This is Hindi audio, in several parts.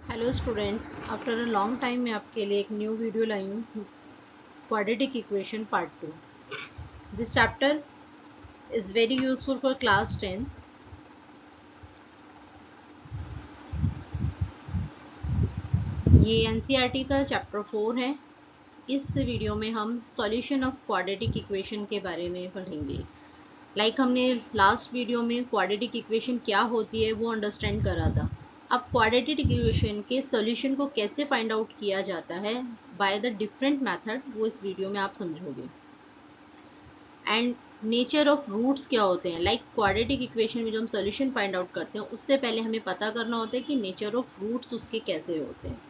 Hello students, after a long time मैं आपके लिए एक न्यू वीडियो लाई हूँ quadratic equation part 2। This chapter is very useful for class 10। ये एनसीईआरटी का चैप्टर 4 है। इस वीडियो में हम सॉल्यूशन ऑफ क्वाड्रेटिक इक्वेशन के बारे में पढ़ेंगे। हमने लास्ट वीडियो में क्वाड्रेटिक इक्वेशन क्या होती है वो अंडरस्टैंड करा था। अब क्वाड्रेटिक इक्वेशन के सॉल्यूशन को कैसे फाइंड आउट किया जाता है बाय द डिफरेंट मेथड, वो इस वीडियो में आप समझोगे। एंड नेचर ऑफ रूट्स क्या होते हैं, क्वाड्रेटिक इक्वेशन में जो हम सॉल्यूशन फाइंड आउट करते हैं उससे पहले हमें पता करना होता है कि नेचर ऑफ रूट्स उसके कैसे होते हैं।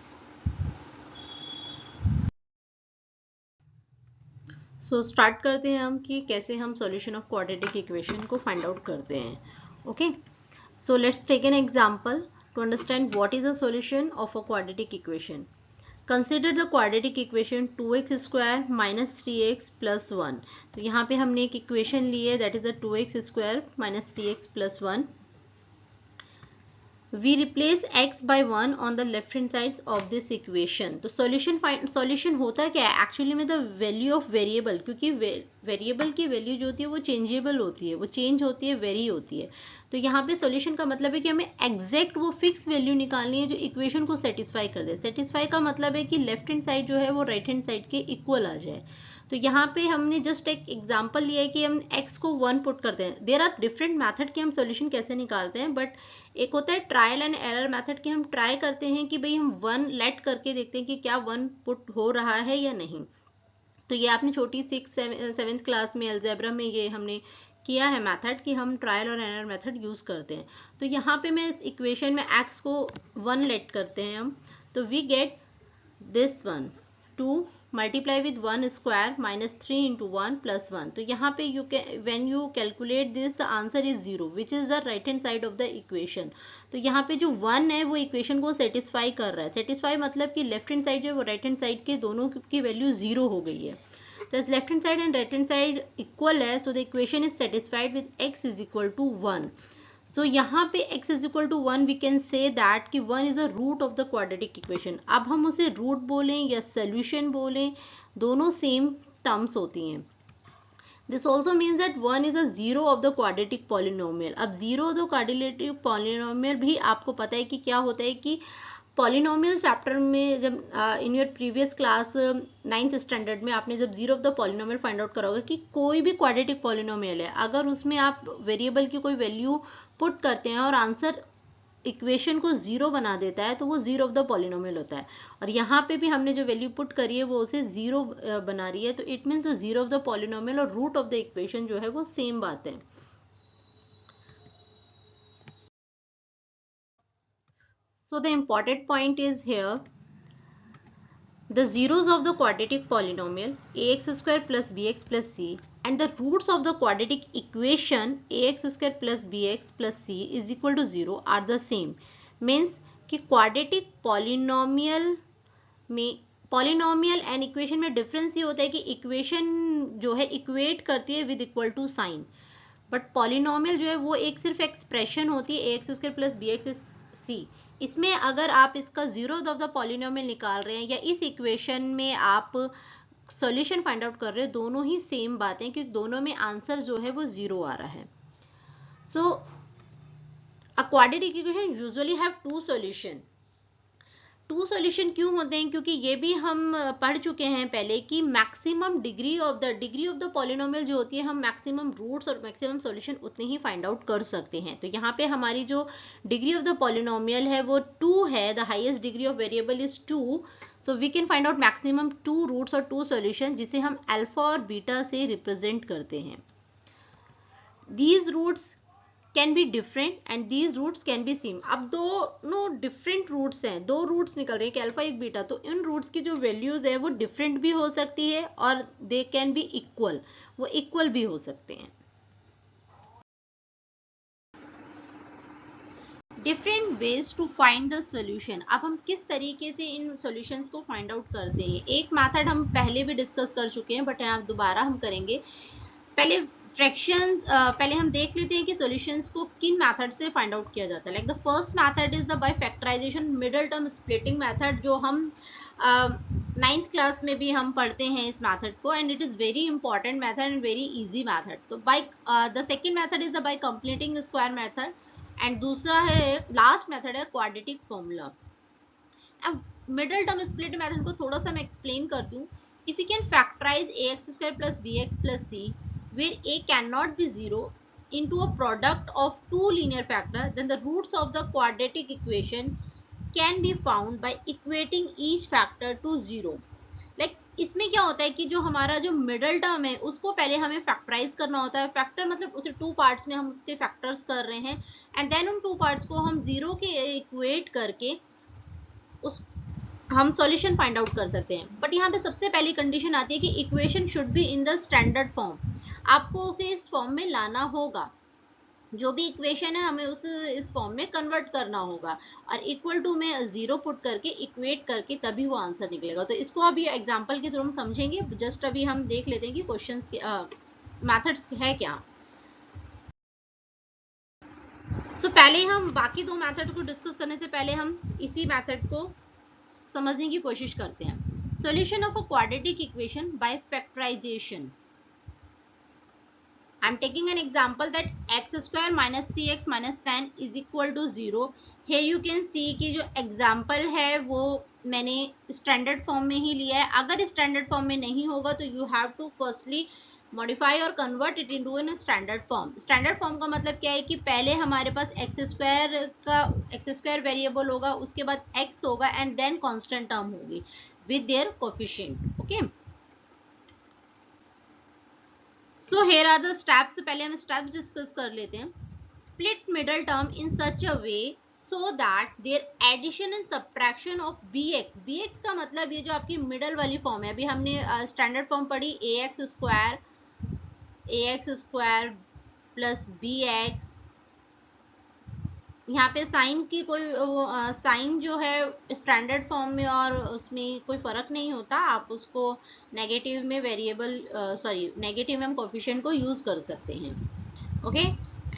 स्टार्ट करते हैं हम कि कैसे हम सॉल्यूशन ऑफ क्वाड्रेटिक इक्वेशन को फाइंड आउट करते हैं। Okay, so let's take an example to understand what is a solution of a quadratic equation. Consider the quadratic equation 2x square minus 3x plus 1। तो यहाँ पे हमने एक इक्वेशन ली है, that is a 2x square minus 3x plus 1। We replace x by 1 on the left hand side of this equation। तो सॉल्यूशन होता क्या है एक्चुअली में, द वैल्यू ऑफ वेरिएबल, क्योंकि वेरिएबल की वैल्यू जो होती है वो चेंजेबल होती है, वो चेंज होती है, वेरी होती है। तो यहाँ पे सॉल्यूशन का मतलब है कि हमें एग्जैक्ट वो फिक्स वैल्यू निकालनी है जो इक्वेशन को सेटिस्फाई कर दे। सेटिस्फाई का मतलब है कि लेफ्ट हैंड साइड जो है वो राइट हैंड साइड के इक्वल आ जाए। तो यहाँ पे हमने जस्ट एक एग्जांपल लिया है कि हम x को 1 पुट करते हैं। देयर आर डिफरेंट मेथड कि हम सॉल्यूशन कैसे निकालते हैं, बट एक होता है ट्रायल एंड एरर मेथड कि हम ट्राई करते हैं कि भाई हम 1 लेट करके देखते हैं कि क्या 1 पुट हो रहा है या नहीं। तो ये आपने छोटी 6th-7th क्लास में अलजेब्रा में ये हमने किया है मेथड कि हम ट्रायल और एरर मेथड यूज़ करते हैं। तो यहाँ पे मैं इस इक्वेशन में x को 1 लेट करते हैं हम, तो we get this one 2 multiply with 1 square minus 3 into 1 plus 1। तो यहाँ पे you can when you calculate this the answer is 0 which is the right hand side of the equation. तो यहाँ पे जो 1 है वो इक्वेशन को सेटिस्फाई कर रहा है। सेटिस्फाई मतलब कि लेफ्ट हैंड साइड जो है वो राइट हैंड साइड के दोनों की वैल्यू 0 हो गई है। तो left hand side and right hand side equal है, so the equation is satisfied with x is equal to 1। So यहाँ पे x is equal to 1 we can say that कि 1 is a root of the quadratic equation. अब हम उसे रूट बोलें या सोल्यूशन बोलें, दोनों सेम टर्म्स होती हैं। This also means that 1 is a zero of the quadratic polynomial. अब zero of the quadratic polynomial भी आपको पता है कि क्या होता है कि पॉलिनोमियल चैप्टर में जब in your previous class 9th standard में आपने जब zero of the polynomial find out करा होगा कि कोई भी क्वाड्रेटिक पॉलिनोमियल है, अगर उसमें आप वेरिएबल की कोई वैल्यू पुट करते हैं और आंसर इक्वेशन को 0 बना देता है तो वो जीरो ऑफ द पॉलिनोमियल होता है। और यहाँ पे भी हमने जो वैल्यू पुट करी है वो उसे 0 बना रही है, तो it means zero of the polynomial और रूट ऑफ द इक्वेशन जो है वो सेम बात है। So the important point is here the zeros of the quadratic polynomial ax square plus bx plus c and the roots of the quadratic equation ax square plus bx plus c is equal to 0 are the same। means कि quadratic polynomial में पॉलिनोमियल एंड इक्वेशन में डिफरेंस ये होता है कि इक्वेशन जो है इक्वेट करती है with equal to sign, but polynomial जो है वो एक सिर्फ एक्सप्रेशन होती है x square plus b x c. इसमें अगर आप इसका जीरो ऑफ द पॉलिनोमियल निकाल रहे हैं या इस इक्वेशन में आप सॉल्यूशन फाइंड आउट कर रहे हो, दोनों ही सेम बातें क्योंकि दोनों में आंसर जो है वो 0 आ रहा है। So a quadratic equation usually have two solution. Two solution क्यों होते हैं, क्योंकि ये भी हम पढ़ चुके हैं पहले कि maximum degree of the polynomial जो होती है, हम मैक्सिमम रूट्स और मैक्सिमम सॉल्यूशन उतने ही फाइंड आउट कर सकते हैं। तो यहाँ पे हमारी जो डिग्री ऑफ द पॉलिनोमियल है वो 2 है, the highest degree of variable is 2। So we can find out maximum 2 roots और 2 सॉल्यूशन, जिसे हम अल्फा और बीटा से रिप्रेजेंट करते हैं। These roots can be different and these roots can be same. अब दोनों डिफरेंट रूट्स हैं, दो रूट्स निकल रहे हैं, एक अल्फा एक बीटा, तो इन रूट्स की जो वैल्यूज है वो डिफरेंट भी हो सकती है और दे कैन बी इक्वल, वो इक्वल भी हो सकते हैं। Different ways to find the solution. अब हम किस तरीके से इन सॉल्यूशंस को फाइंड आउट करते हैं, एक मेथड हम पहले भी डिस्कस कर चुके हैं बट यहाँ दोबारा हम करेंगे। पहले फ्रैक्शंस पहले हम देख लेते हैं कि सॉल्यूशंस को किन मेथड से फाइंड आउट किया जाता है. Like the first method is the by factorization middle term splitting method, जो हम 9th क्लास में भी हम पढ़ते हैं इस मेथड को, and it is very important method and very easy method. तो by the second method is the by completing square method, and दूसरा है लास्ट मेथड है क्वाड्रेटिक फॉर्मूला. अब मिडिल टर्म स्प्लिट मेथड को थोड़ा सा मैं एक्सप्लेन करती हूँ. If you can factorise ax square plus bx plus c where a cannot be 0 into a product of two linear factor, then the roots of the quadratic equation can be found by equating each factor to 0. Like इसमें क्या होता है कि जो हमारा जो मिडल टर्म है उसको पहले हमें फैक्टराइज करना होता है. फैक्टर मतलब उसे 2 पार्ट्स में हम उसके फैक्टर्स कर रहे हैं, एंड देन उन 2 पार्ट्स को हम 0 के इक्वेट करके उस हम सॉल्यूशन फाइंड आउट कर सकते हैं. बट यहाँ पे सबसे पहली कंडीशन आती है कि equation should be in the standard form. आपको उसे इस फॉर्म में लाना होगा. जो भी इक्वेशन है हमें उसे इस फॉर्म में कन्वर्ट करना होगा, और इक्वल टू में 0 पुट करके इक्वेट करके तभी वो आंसर निकलेगा. तो इसको अभी एग्जांपल के थ्रू हम समझेंगे. जस्ट अभी हम देख लेते हैं कि क्वेश्चंस के मेथड्स है क्या. सो पहले हम बाकी 2 मेथड को डिस्कस करने से पहले हम इसी मेथड को समझने की कोशिश करते हैं. Solution of a quadratic equation by factorization. I am taking an example that x square minus 3x minus 10 is equal to 0. here you can see कि जो एग्जांपल है वो मैंने स्टैंडर्ड फॉर्म में ही लिया है. अगर स्टैंडर्ड फॉर्म में नहीं होगा तो you have to firstly modify और convert it into an standard form. Standard form का मतलब क्या है कि पहले हमारे पास एक्स स्क्वायर वेरिएबल होगा, उसके बाद x होगा, एंड देन कांस्टेंट टर्म होगी with their coefficient. Okay, so here are the steps. पहले हम स्टेप्स डिस्कस कर लेते हैं. Split middle term in such a way so that their addition and subtraction of bx का मतलब ये जो आपकी मिडल वाली फॉर्म है, अभी हमने स्टैंडर्ड फॉर्म पढ़ी ax स्क्वायर प्लस bx. यहाँ पे साइन की कोई साइन जो है स्टैंडर्ड फॉर्म में और उसमें कोई फर्क नहीं होता. आप उसको नेगेटिव में नेगेटिव में हम कोफिशिएंट को यूज कर सकते हैं. Okay,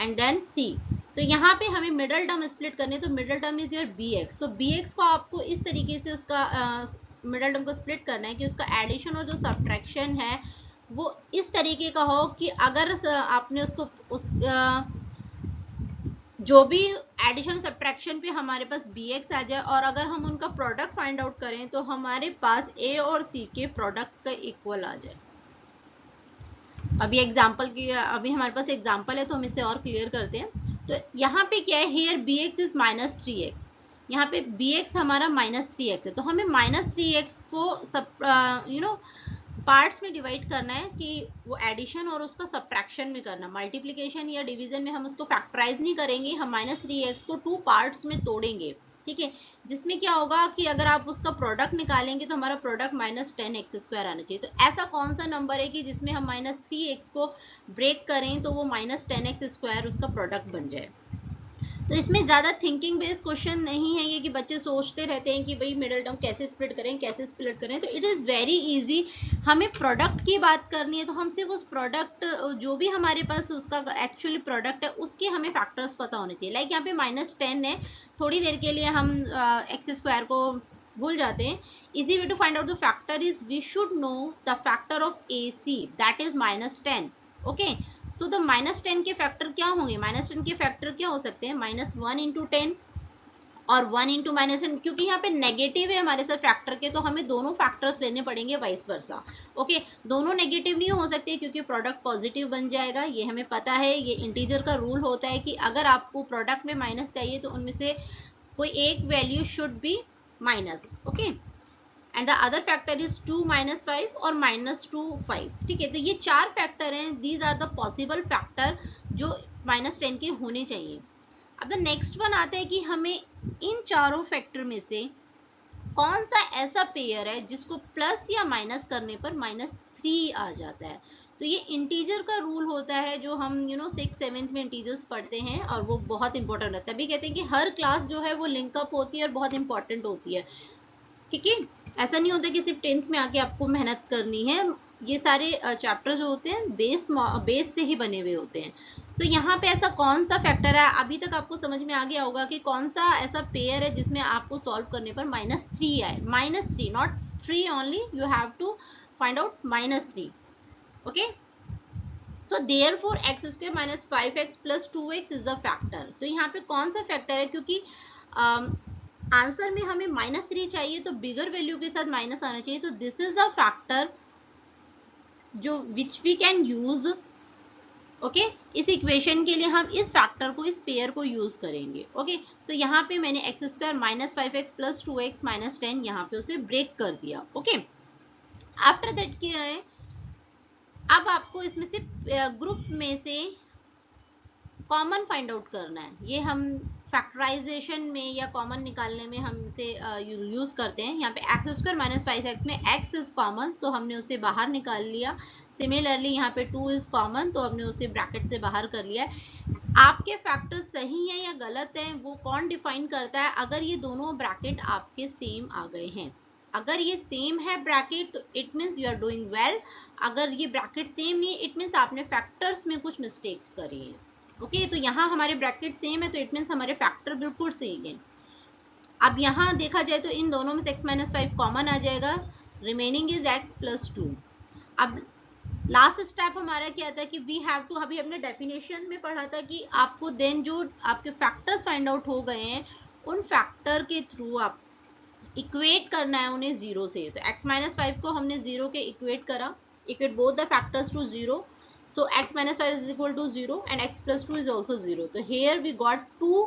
and then c. तो यहाँ पे हमें मिडल टर्म स्प्लिट करने, तो middle term is your bx. तो bx को आपको इस तरीके से उसका मिडल टर्म को स्प्लिट करना है कि उसका एडिशन और जो सब्ट्रैक्शन है वो इस तरीके का हो कि अगर आपने उसको जो भी एडिशन सब्ट्रैक्शन पे हमारे पास bx आ जाए, और अगर हम उनका प्रोडक्ट फाइंड आउट करें तो हमारे पास a और c के प्रोडक्ट का इक्वल आ जाए. अभी हमारे पास एग्जांपल है तो हम इसे और क्लियर करते हैं. तो यहाँ पे क्या है, here bx is minus 3x. यहाँ पे bx हमारा माइनस 3x है, तो हमें माइनस 3x को पार्ट्स में डिवाइड करना है कि वो एडिशन और उसका सब्ट्रैक्शन में करना. मल्टीप्लिकेशन या डिवीजन में हम उसको फैक्टराइज नहीं करेंगे, हम माइनस 3x को 2 पार्ट्स में तोड़ेंगे. ठीक है, जिसमें क्या होगा कि अगर आप उसका प्रोडक्ट निकालेंगे तो हमारा प्रोडक्ट माइनस 10x स्क्वायर आना चाहिए. तो ऐसा कौन सा नंबर है कि जिसमें हम माइनस 3x को ब्रेक करें तो वो माइनस 10x स्क्वायर उसका प्रोडक्ट बन जाए. तो इसमें ज़्यादा थिंकिंग बेस्ड क्वेश्चन नहीं है ये कि बच्चे सोचते रहते हैं कि भाई मिडिल टर्म कैसे स्प्लिट करें. तो इट इज़ वेरी इजी. हमें प्रोडक्ट की बात करनी है तो हम सिर्फ उस प्रोडक्ट जो भी हमारे पास उसका एक्चुअली प्रोडक्ट है उसके हमें फैक्टर्स पता होने चाहिए. लाइक यहाँ पे माइनस 10 है, थोड़ी देर के लिए हम एक्स स्क्वायर को भूल जाते हैं. Easy way to find out the factor is we should know the factor of AC, that is minus 10. Okay, so the minus 10 के फैक्टर क्या होंगे? माइनस 10 के फैक्टर क्या हो सकते हैं? माइनस 1 इंटू 10 और 1 इंटू माइनस 10. क्योंकि यहाँ पे नेगेटिव है हमारे साथ फैक्टर के, तो हमें दोनों फैक्टर्स लेने पड़ेंगे वाइस वर्सा. ओके, दोनों नेगेटिव नहीं हो सकते क्योंकि प्रोडक्ट पॉजिटिव बन जाएगा. ये हमें पता है, ये इंटीजर का रूल होता है कि अगर आपको प्रोडक्ट में माइनस चाहिए तो उनमें से कोई एक value should be minus. Okay, and the other factor is 2 minus 5 और माइनस 2 5. ठीक है, तो ये 4 फैक्टर हैं. These are the possible factor जो माइनस 10 के होने चाहिए. अब द नेक्स्ट वन आता है कि हमें इन चारों फैक्टर में से कौन सा ऐसा पेयर है जिसको प्लस या माइनस करने पर माइनस 3 आ जाता है. तो ये इंटीजर का रूल होता है जो हम 6th 7th में इंटीजर्स पढ़ते हैं, और वो बहुत इंपॉर्टेंट है. तभी कहते हैं कि हर क्लास जो है वो लिंकअप होती है और बहुत इंपॉर्टेंट होती है. ठीक है, ऐसा नहीं होता कि सिर्फ 10th में आके आपको मेहनत करनी है. ये सारे चैप्टर जो होते हैं बेस से ही बने हुए होते हैं। सो यहाँ पे ऐसा कौन सा फैक्टर है, अभी तक आपको समझ में आ गया होगा कि कौन सा ऐसा पेयर है जिसमें आपको सॉल्व करने पर -3 आए, -3 not 3 only, you have to find out -3। Okay, so therefore x square minus 5x plus 2x is a factor. तो यहाँ पे कौन सा फैक्टर है, क्योंकि आंसर में हमें -3 चाहिए तो बिगर वैल्यू के साथ माइनस आना चाहिए, तो दिस इज अ फैक्टर जो which we can use. Okay, इस इक्वेशन के लिए हम इस फैक्टर को, इस पेयर को यूज करेंगे। ओके, सो यहाँ पे मैंने x square minus 5x plus 2x minus 10 यहाँ पे उसे ब्रेक कर दिया। ओके, आफ्टर दैट क्या है, अब आपको इसमें से ग्रुप में से कॉमन फाइंड आउट करना है। ये हम फैक्टराइजेशन में या कॉमन निकालने में हम इसे यूज करते हैं। यहाँ पे एक्स स्क्वायर माइनस 5x में x इज कॉमन, सो हमने उसे बाहर निकाल लिया। सिमिलरली यहाँ पे 2 इज कॉमन, तो हमने उसे ब्रैकेट से बाहर कर लिया है। आपके फैक्टर सही है या गलत है वो कौन डिफाइन करता है, अगर ये दोनों ब्रैकेट आपके सेम आ गए हैं। अगर ये सेम है ब्रैकेट तो it means you are doing well. अगर ये ब्रैकेट सेम नहीं है इट मीन्स आपने फैक्टर्स में कुछ मिस्टेक्स करी है। ओके, तो यहाँ हमारे ब्रैकेट सेम है तो इट मीन्स हमारे फैक्टर बिल्कुल सही है। अब यहाँ देखा जाए तो इन दोनों में से x माइनस 5 कॉमन आ जाएगा, रिमेनिंग इज x प्लस 2। अब लास्ट स्टेप हमारा क्या था कि वी हैव टू, अभी हमने डेफिनेशन में पढ़ा था कि आपको देन जो आपके फैक्टर्स फाइंड आउट हो गए हैं उन फैक्टर के थ्रू आप इक्वेट करना है उन्हें जीरो से। तो x माइनस 5 को हमने जीरो के इक्वेट करा, equate both the factors to zero, so x minus 5 is equal to 0 and x plus 2 is also 0. So here we got two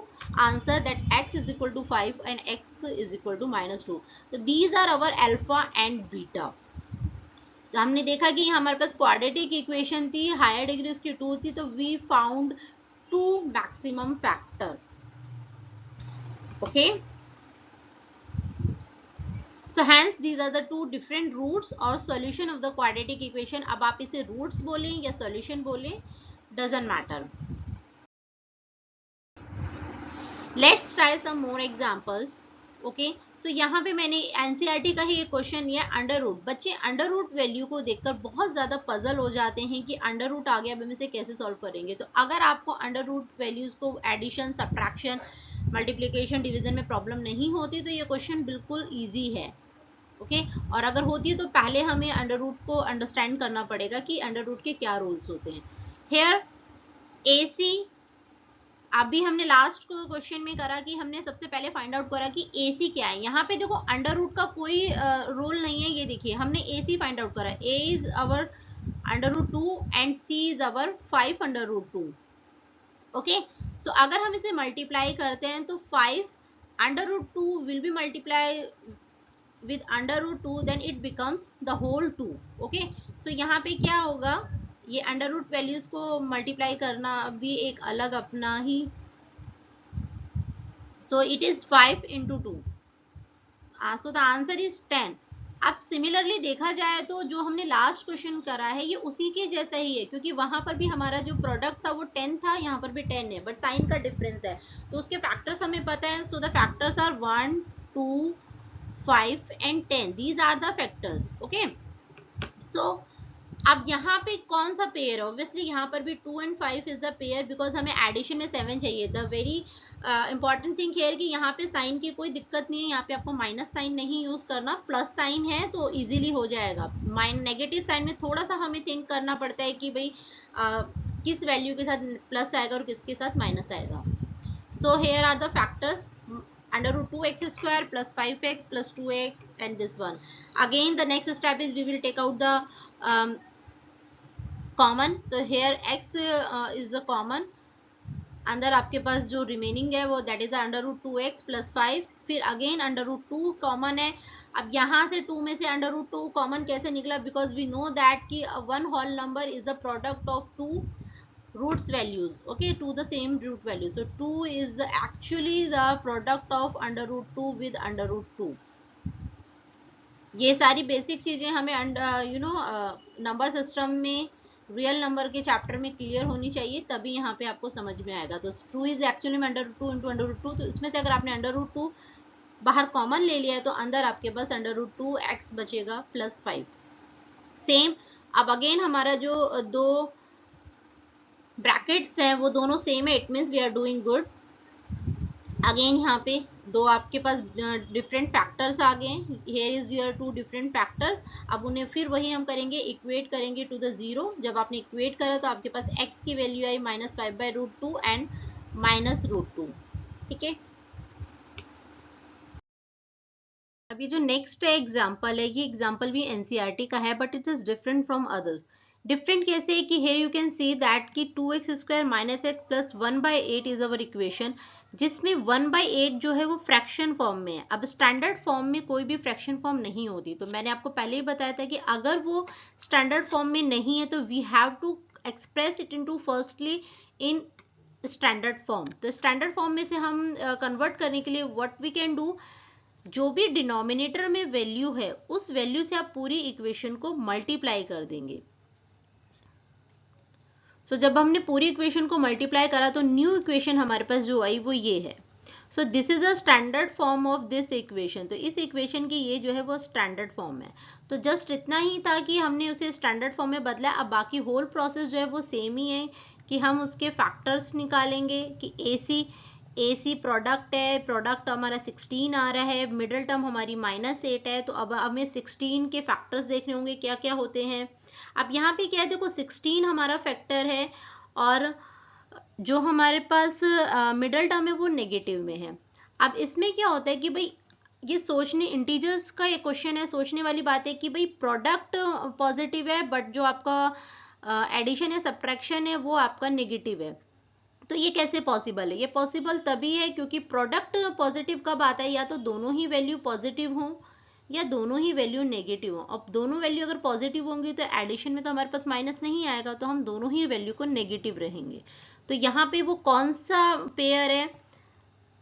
answer that x is equal to 5 and x is equal to -2. So these are our alpha and beta. तो हमने देखा कि हमारे पास क्वाड्रेटिक इक्वेशन थी, हायर डिग्री उसकी 2 थी, तो we found two maximum factor. Okay, so hence these are the two different roots or solution of the quadratic equation. अब आप इसे roots बोलें या solution बोलें, doesn't matter. Let's try some more examples. Okay, so यहाँ पे मैंने एनसीईआरटी का ही एक क्वेश्चन लिया, अंडर रूट। बच्चे अंडर रूट वैल्यू को देखकर बहुत ज़्यादा पजल हो जाते हैं कि अंडर रूट आ गया, अब हम इसे कैसे सॉल्व करेंगे। तो अगर आपको अंडर रूट वैल्यूज़ को एडिशन, सब्ट्रैक्शन, मल्टीप्लिकेशन, डिवीजन में प्रॉब्लम नहीं होती तो ये क्वेश्चन बिल्कुल ईजी है। ओके, और अगर होती है तो पहले हमें अंडर रूट को अंडरस्टैंड करना पड़ेगा कि अंडर रूट के क्या रूल्स होते हैं। हेयर AC, अभी हमने लास्ट क्वेश्चन में करा कि हमने सबसे पहले फाइंड आउट करा कि AC क्या है। यहाँ पे देखो अंडर रूट का कोई रूल नहीं है, ये देखिए हमने AC फाइंड आउट करा, A is our under root 2 and C is our 5 under root 2। Okay, so अगर हम इसे मल्टीप्लाई करते हैं तो 5 under root 2 will be multiply with under root 2 then it becomes the whole 2. Okay, so यहाँ पे क्या होगा, ये अंडर रूट वैल्यूज को मल्टीप्लाई करना भी एक अलग अपना ही, so it is 5 into 2, so the answer is 10। अब सिमिलरली देखा जाए तो जो हमने लास्ट क्वेश्चन करा है ये उसी के जैसा ही है, क्योंकि वहां पर भी हमारा जो प्रोडक्ट था वो 10 था, यहाँ पर भी 10 है, बट साइन का डिफरेंस है, तो उसके फैक्टर्स हमें पता है। So the factors are 1, 2, 5 and 10. These are the factors. Okay. So अब यहाँ पे कौन सा पेयर है, ऑब्वियसली यहाँ पर भी 2 and 5 is a pair, because हमें एडिशन में 7 चाहिए था। वेरी इंपॉर्टेंट थिंग हेयर कि यहाँ पे साइन की कोई दिक्कत नहीं है, यहाँ पे आपको माइनस साइन नहीं यूज करना, प्लस साइन है तो इजीली हो जाएगा। नेगेटिव साइन में थोड़ा सा हमें थिंक करना पड़ता है कि भाई किस वैल्यू के साथ प्लस आएगा और किसके साथ माइनस आएगा। So here are the factors, under root 2x square plus 5x plus 2x and this one. Again the next step is we will take out the common. तो here x is a common, अंदर आपके पास जो रिमेनिंग है वो that is under root 2x plus 5, फिर अगेन अंडर रूट 2 कॉमन है। अब यहाँ से 2 में से अंडर रूट 2 कॉमन कैसे निकला, बिकॉज वी नो दैट कि one whole number is a product of two roots values, okay, to the same root value. So 2 is actually the product of under root 2 with under root 2. ये सारी बेसिक चीजें हमें नंबर सिस्टम में रियल नंबर के चैप्टर में क्लियर होनी चाहिए, तभी यहाँ पे आपको समझ में आएगा। तो 2 इज एक्चुअली में under root 2 into under root 2, तो इसमें से अगर आपने अंडर रूट 2 बाहर कॉमन ले लिया है तो अंदर आपके पास अंडर रूट 2x बचेगा प्लस 5। सेम अब अगेन हमारा जो दो ब्रैकेट्स हैं वो दोनों सेम है, it means we are doing good. Again यहाँ पे दो आपके पास डिफरेंट फैक्टर्स आ गए, here is your two different factors. अब उन्हें फिर वही हम करेंगे, इक्वेट करेंगे टू द जीरो। जब आपने इक्वेट करा तो आपके पास x की वैल्यू आई -5/√2 एंड -√2। ठीक है, अभी जो नेक्स्ट एग्जाम्पल है, ये एग्जाम्पल भी एनसीईआरटी का है but it is different from others. Different कैसे है कि here you can see that कि 2x² - x plus 1/8 is our equation, जिसमें 1/8 जो है वो फ्रैक्शन फॉर्म में है। अब स्टैंडर्ड फॉर्म में कोई भी फ्रैक्शन फॉर्म नहीं होती, तो मैंने आपको पहले ही बताया था कि अगर वो स्टैंडर्ड फॉर्म में नहीं है तो we have to express it into firstly in standard form. तो स्टैंडर्ड फॉर्म में से हम कन्वर्ट करने के लिए व्हाट वी कैन डू, जो भी डिनोमिनेटर में वैल्यू है उस वैल्यू से आप पूरी इक्वेशन को मल्टीप्लाई कर देंगे। सो जब हमने पूरी इक्वेशन को मल्टीप्लाई करा तो न्यू इक्वेशन हमारे पास जो आई वो ये है। So this is a standard form of this equation. तो इस इक्वेशन की ये जो है वो स्टैंडर्ड फॉर्म है। तो जस्ट इतना ही था कि हमने उसे स्टैंडर्ड फॉर्म में बदला। अब बाकी होल प्रोसेस जो है वो सेम ही है कि हम उसके फैक्टर्स निकालेंगे कि AC प्रोडक्ट है, प्रोडक्ट हमारा 16 आ रहा है, मिडिल टर्म हमारी -8 है। तो अब हमें 16 के फैक्टर्स देखने होंगे क्या क्या होते हैं। अब यहाँ पे क्या है, देखो 16 हमारा फैक्टर है और जो हमारे पास मिडिल टर्म है वो नेगेटिव में है। अब इसमें क्या होता है कि भाई ये सोचने, इंटीजर्स का ये क्वेश्चन है, सोचने वाली बात है कि भाई प्रोडक्ट पॉजिटिव है बट जो आपका एडिशन है, सब्ट्रैक्शन है, वो आपका नेगेटिव है। तो ये कैसे पॉसिबल है? ये पॉसिबल तभी है क्योंकि प्रोडक्ट पॉजिटिव कब आता है, या तो दोनों ही वैल्यू पॉजिटिव हो या दोनों ही वैल्यू नेगेटिव हो। अब दोनों वैल्यू अगर पॉजिटिव होंगी तो एडिशन में तो हमारे पास माइनस नहीं आएगा, तो हम दोनों ही वैल्यू को नेगेटिव रहेंगे। तो यहाँ पे वो कौन सा पेयर है,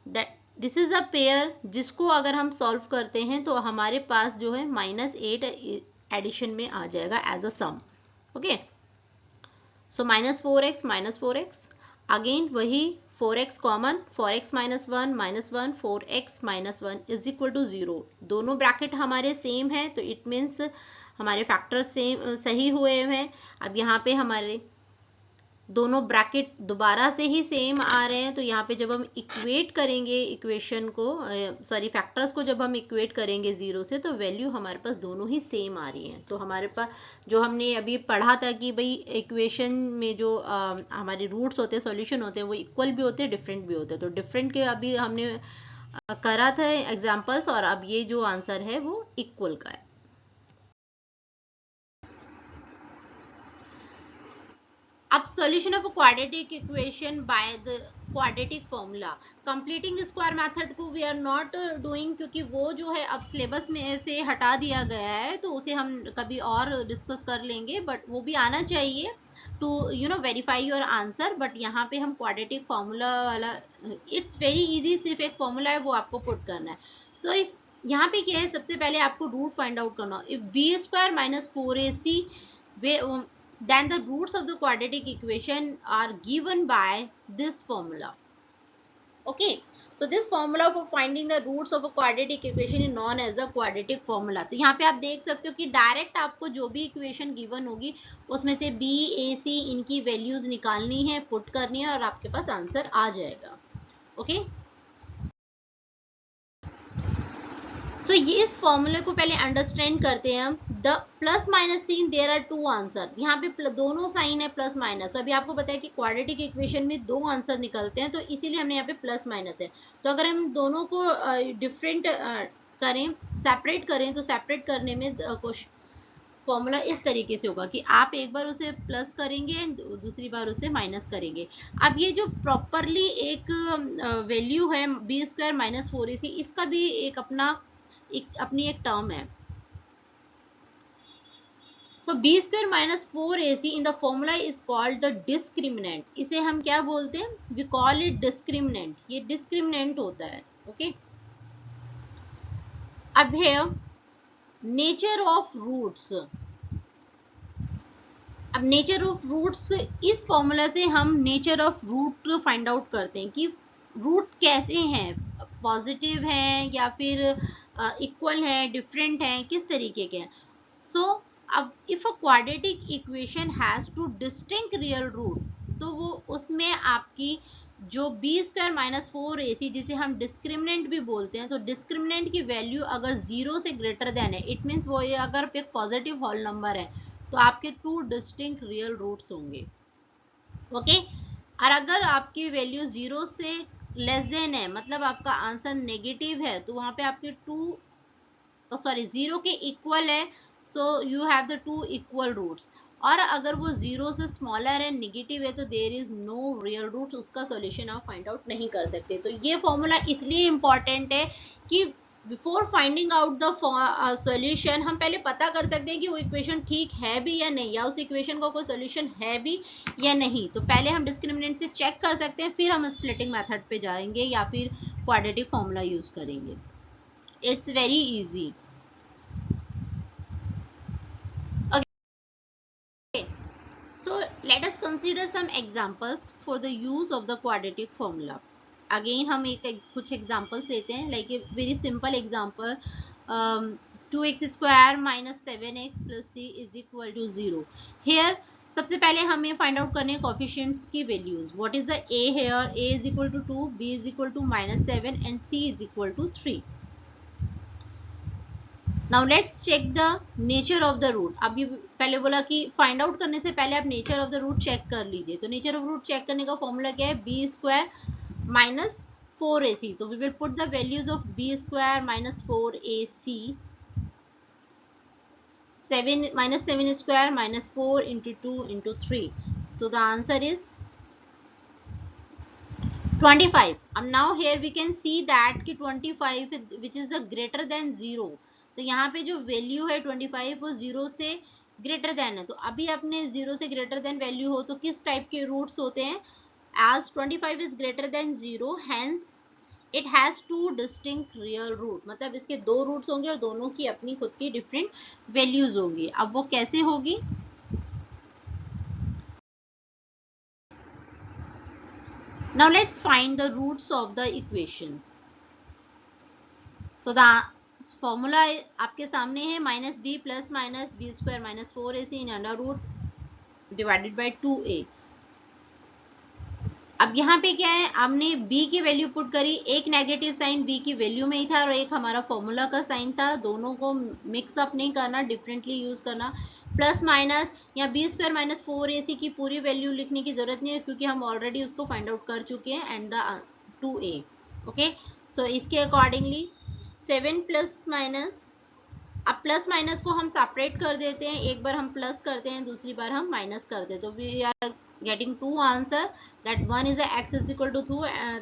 that this is a pair जिसको अगर हम सॉल्व करते हैं तो हमारे पास जो है -8 एडिशन में आ जाएगा as a sum. Okay, so -4x -4x, again वही 4x common, 4x -1 4x -1 is equal to 0। दोनों ब्रैकेट हमारे सेम है तो इट मीन्स हमारे फैक्टर सेम सही हुए हैं। अब यहाँ पे हमारे दोनों ब्रैकेट दोबारा से ही सेम आ रहे हैं, तो यहाँ पे जब हम इक्वेट करेंगे इक्वेशन को, सॉरी फैक्टर्स को जब हम इक्वेट करेंगे 0 से, तो वैल्यू हमारे पास दोनों ही सेम आ रही हैं। तो हमारे पास जो हमने अभी पढ़ा था कि भाई इक्वेशन में जो हमारे रूट्स होते हैं, सॉल्यूशन होते हैं, वो इक्वल भी होते हैं, डिफरेंट भी होते हैं। तो डिफरेंट के अभी हमने करा था एग्जाम्पल्स, और अब ये जो आंसर है वो इक्वल का है। अब solution of a quadratic equation by the quadratic formula, completing square method को we are not doing क्योंकि वो जो है अब सिलेबस में से हटा दिया गया है, तो उसे हम कभी और डिस्कस कर लेंगे, बट वो भी आना चाहिए to verify your answer. But यहाँ पे हम क्वाड्रेटिक फॉर्मूला वाला, इट्स वेरी इजी, सिर्फ एक फॉर्मूला है वो आपको पुट करना है। सो इफ यहाँ पे क्या है, सबसे पहले आपको रूट फाइंड आउट करना। If b² - 4ac then the roots of the quadratic equation are given by this formula. Okay, so this formula for finding the roots of a quadratic equation is known as the quadratic formula. तो यहाँ पे आप देख सकते हो कि डायरेक्ट आपको जो भी इक्वेशन गिवन होगी उसमें से b a c इनकी वैल्यूज निकालनी है, पुट करनी है, और आपके पास आंसर आ जाएगा। ओके, सो ये इस फॉर्मूले को पहले अंडरस्टैंड करते हैं हम। The plus minus scene, there are two answer, यहाँ पे दोनों साइन है प्लस माइनस। अभी आपको पता है कि क्वाड्रेटिक इक्वेशन में दो आंसर निकलते हैं, तो इसीलिए हमने यहाँ पे प्लस माइनस है। तो अगर हम दोनों को डिफरेंट करें, सेपरेट करें, तो सेपरेट करने में फॉर्मूला इस तरीके से होगा कि आप एक बार उसे प्लस करेंगे एंड दूसरी बार उसे माइनस करेंगे। अब ये जो प्रॉपरली एक वैल्यू है b² - 4ac, इसका भी एक अपनी एक टर्म है। So b² - 4ac in the formula is called the discriminant. इसे हम क्या बोलते हैं? We call it discriminant. ये डिस्क्रिमिनेंट होता है। ओके, अब है नेचर ऑफ रूट्स। अब नेचर ऑफ रूट्स, इस फॉर्मूला से हम nature of root find out करते हैं कि रूट कैसे हैं, पॉजिटिव हैं या फिर इक्वल है, डिफरेंट हैं, किस तरीके के हैं। सो अब if a quadratic equation has two distinct real root, तो वो उसमें आपकी जो बी स्क्वायर माइनस 4ac जिसे हम डिस्क्रिमिनेंट भी बोलते हैं, तो डिस्क्रिमिनेंट की वैल्यू अगर 0 से ग्रेटर देन है, इट मीन्स वो ये अगर एक पॉजिटिव होल नंबर है तो आपके 2 डिस्टिंक्ट रियल रूट्स होंगे। ओके, और अगर आपकी वैल्यू 0 से लेस देन है, मतलब आपका आंसर नेगेटिव है, तो वहां पे आपके 0 के इक्वल है, so you have the 2 equal roots. और अगर वो 0 से स्मॉलर है, नेगेटिव है, तो there is no real root, उसका सॉल्यूशन आप फाइंड आउट नहीं कर सकते। तो ये फॉर्मूला इसलिए इंपॉर्टेंट है कि before finding out the solution हम पहले पता कर सकते हैं कि वो इक्वेशन ठीक है भी या नहीं, या उस इक्वेशन का कोई सॉल्यूशन है भी या नहीं। तो पहले हम डिस्क्रिमिनेंट से चेक कर सकते हैं, फिर हम स्प्लिटिंग मेथड पे जाएंगे या फिर क्वाड्रेटिक फॉर्मूला यूज करेंगे। It's very easy. So let us consider some examples for the use of the quadratic formula. Again हम कुछ examples लेते हैं, like a very simple example, 2x square minus 7x plus c is equal to 0. Here सबसे पहले हमें फाइंड आउट करने हैं कोफिशिएंट्स की values. What is the a here? a is equal to 2, b is equal to minus 7 and c is equal to 3. Now let's check the nature of the root. अभी पहले बोला कि फाइंड आउट करने से पहले आप nature of the root check कर लीजिए. तो नेचर ऑफ रूट चेक करने का फॉर्मूला क्या है? B square minus 4ac. तो we will put the values of b square minus 4ac, 7 minus 7 square minus 4 into 2 into 3. So the answer is 25. now here we can see that कि 25 which is the greater than 0. तो यहाँ पे जो वैल्यू है 25 वो 0 से ग्रेटर देन है. तो अभी अपने 0 से ग्रेटर देन वैल्यू हो तो किस टाइप के रूट्स होते हैं? as 25 is greater than 0, hence it has two distinct real root. मतलब इसके दो रूट्स होंगे और दोनों की अपनी खुद की डिफरेंट वैल्यूज होंगी. अब वो कैसे होगी? Now let's find the roots of the equations. So the formula आपके सामने है minus b plus minus b square minus 4ac in under root divided by 2a. अब यहाँ पे क्या है? हमने b की वैल्यू पुट करी, एक नेगेटिव साइन b की वैल्यू में ही था और एक हमारा फॉर्मूला का साइन था. दोनों को मिक्सअप नहीं करना, डिफरेंटली यूज करना. प्लस माइनस या बी स्क्वायर माइनस 4ac की पूरी वैल्यू लिखने की जरूरत नहीं है क्योंकि हम ऑलरेडी उसको फाइंड आउट कर चुके हैं. And the 2a. ओके, सो इसके अकॉर्डिंगली 7 प्लस माइनस, अब प्लस माइनस को हम सेपरेट कर देते हैं. एक बार हम प्लस करते हैं, दूसरी बार हम माइनस करते हैं. तो we are getting two answer, that one is the x is equal to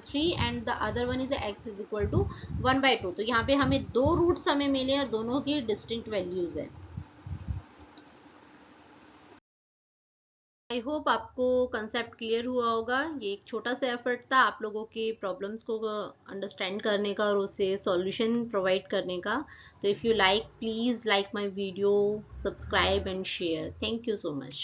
3 and the other one is the x is equal to 1/2. तो यहाँ पे हमें दो रूट्स हमें मिले और दोनों की डिस्टिंक्ट वैल्यूज है. आई होप आपको कंसेप्ट क्लियर हुआ होगा. ये एक छोटा सा एफर्ट था आप लोगों के प्रॉब्लम्स को अंडरस्टैंड करने का और उसे सॉल्यूशन प्रोवाइड करने का. तो if you like, please like my video, subscribe and share. Thank you so much.